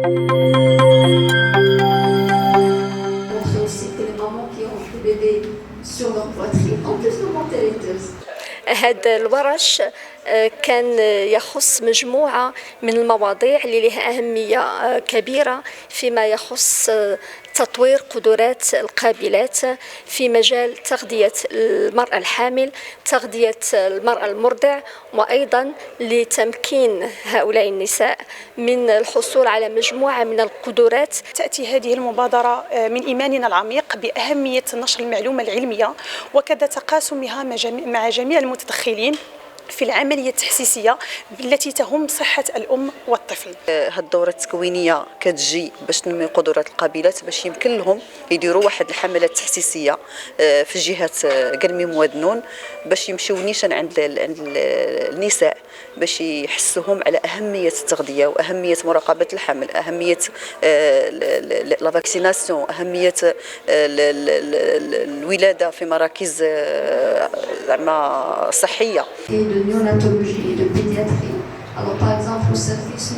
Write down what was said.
montrer aussi que les mamans qui ont pris bébé sur leur poitrine, en plus de monter laiteuse. هذا الورش كان يخص مجموعة من المواضيع اللي لها أهمية كبيرة فيما يخص تطوير قدرات القابلات في مجال تغذية المرأة الحامل، تغذية المرأة المرضع، وأيضا لتمكين هؤلاء النساء من الحصول على مجموعة من القدرات. تأتي هذه المبادرة من إيماننا العميق بأهمية نشر المعلومة العلمية وكذا تقاسمها مع جميع المتدخلين في العملية التحسيسية التي تهم صحة الأم والطفل. هاد الدورة التكوينية كتجي باش تنمي قدرات القابلات باش يمكن لهم يديروا واحد الحملات تحسيسية في جهة قلمي موادنون باش يمشيو نيشان عند النساء باش يحسوهم على أهمية التغذية وأهمية مراقبة الحمل، أهمية لا فاكسيناسيون، أهمية الولادة في مراكز صحية. De néonatologie et de pédiatrie. Alors par exemple au service